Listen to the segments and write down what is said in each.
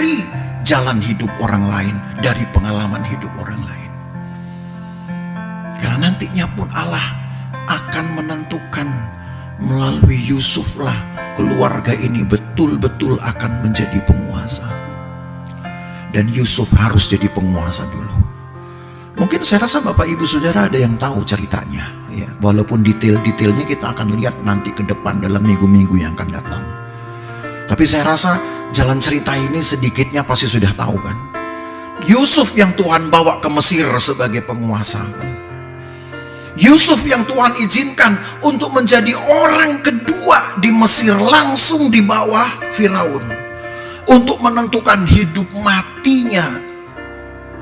dari jalan hidup orang lain, dari pengalaman hidup orang lain. Karena nantinya pun Allah akan menentukan melalui Yusuflah keluarga ini betul-betul akan menjadi penguasa. Dan Yusuf harus jadi penguasa dulu. Mungkin saya rasa Bapak Ibu Saudara ada yang tahu ceritanya, ya. Walaupun detail-detailnya kita akan lihat nanti ke depan dalam minggu-minggu yang akan datang. Tapi saya rasa jalan cerita ini sedikitnya pasti sudah tahu kan. Yusuf yang Tuhan bawa ke Mesir sebagai penguasa. Yusuf yang Tuhan izinkan untuk menjadi orang kedua di Mesir langsung di bawah Firaun. Untuk menentukan hidup matinya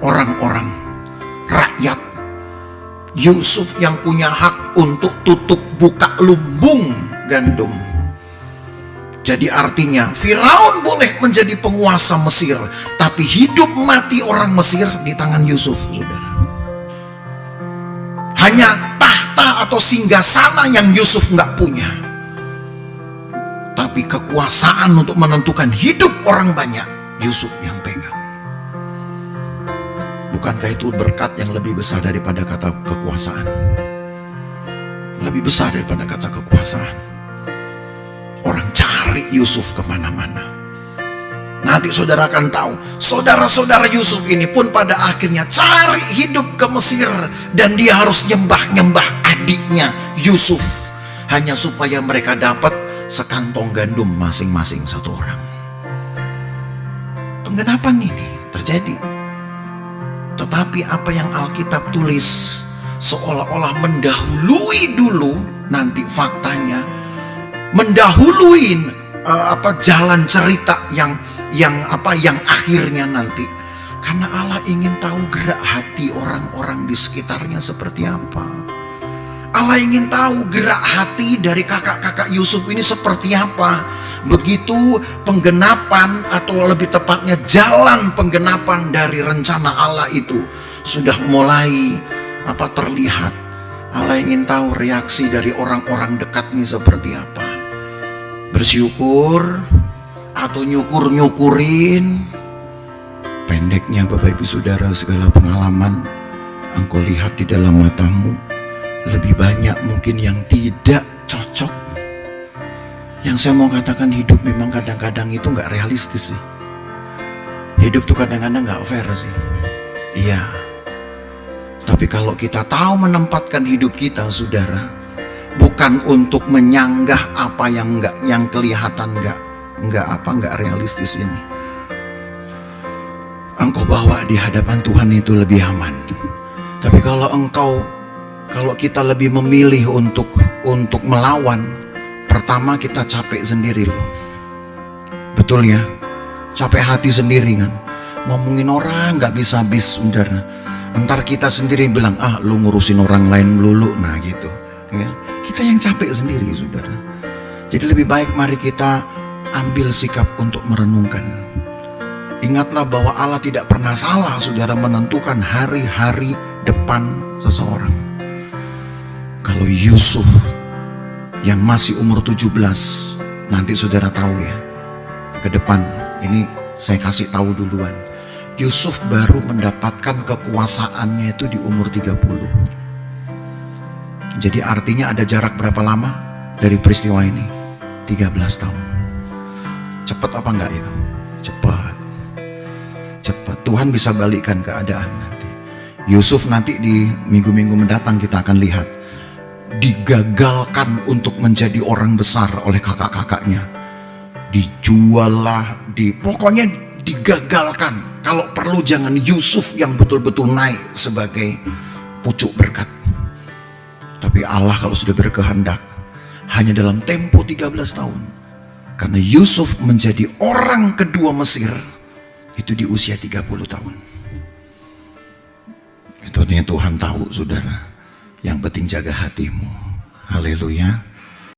orang-orang, rakyat. Yusuf yang punya hak untuk tutup buka lumbung gandum. Jadi artinya Firaun boleh menjadi penguasa Mesir, tapi hidup mati orang Mesir di tangan Yusuf, saudara. Hanya tahta atau singgasana yang Yusuf nggak punya, tapi kekuasaan untuk menentukan hidup orang banyak Yusuf yang pegang. Bukankah itu berkat yang lebih besar daripada kata kekuasaan? Lebih besar daripada kata kekuasaan. Orang cari Yusuf kemana-mana. Nanti saudara akan tahu, saudara-saudara Yusuf ini pun pada akhirnya cari hidup ke Mesir. Dan dia harus nyembah-nyembah adiknya Yusuf, hanya supaya mereka dapat sekantong gandum masing-masing satu orang. Penggenapan ini terjadi. Tetapi apa yang Alkitab tulis seolah-olah mendahului dulu, nanti faktanya mendahului jalan cerita yang akhirnya nanti. Karena Allah ingin tahu gerak hati orang-orang di sekitarnya seperti apa. Allah ingin tahu gerak hati dari kakak-kakak Yusuf ini seperti apa. Begitu penggenapan, atau lebih tepatnya jalan penggenapan dari rencana Allah itu sudah mulai terlihat. Allah ingin tahu reaksi dari orang-orang dekat ini seperti apa. Bersyukur atau nyukur-nyukurin. Pendeknya Bapak Ibu Saudara, segala pengalaman engkau lihat di dalam matamu, lebih banyak mungkin yang tidak cocok. Yang saya mau katakan, hidup memang kadang-kadang itu gak realistis sih. Hidup tuh kadang-kadang gak fair sih. Iya. Tapi kalau kita tahu menempatkan hidup kita, saudara, bukan untuk menyanggah apa yang kelihatan gak realistis ini, engkau bawa di hadapan Tuhan itu lebih aman. Tapi kalau kita lebih memilih untuk melawan, pertama kita capek sendiri loh. Betul ya? Capek hati sendiri kan. Ngomongin orang gak bisa habis, saudara. Entar kita sendiri bilang, lu ngurusin orang lain melulu. Nah gitu ya. Kita yang capek sendiri, saudara. Jadi lebih baik mari kita ambil sikap untuk merenungkan. Ingatlah bahwa Allah tidak pernah salah, saudara, menentukan hari-hari depan seseorang. Kalau Yusuf yang masih umur 17, nanti saudara tahu ya, ke depan ini saya kasih tahu duluan. Yusuf baru mendapatkan kekuasaannya itu di umur 30. Jadi artinya ada jarak berapa lama dari peristiwa ini? 13 tahun. Cepat apa enggak itu? Cepat. Tuhan bisa balikkan keadaan nanti. Yusuf nanti di minggu-minggu mendatang kita akan lihat digagalkan untuk menjadi orang besar oleh kakak-kakaknya. Dijual lah, pokoknya digagalkan. Kalau perlu jangan Yusuf yang betul-betul naik sebagai pucuk berkat. Tapi Allah kalau sudah berkehendak, hanya dalam tempo 13 tahun. Karena Yusuf menjadi orang kedua Mesir itu di usia 30 tahun. Itu yang Tuhan tahu, saudara. Yang penting jaga hatimu. Haleluya.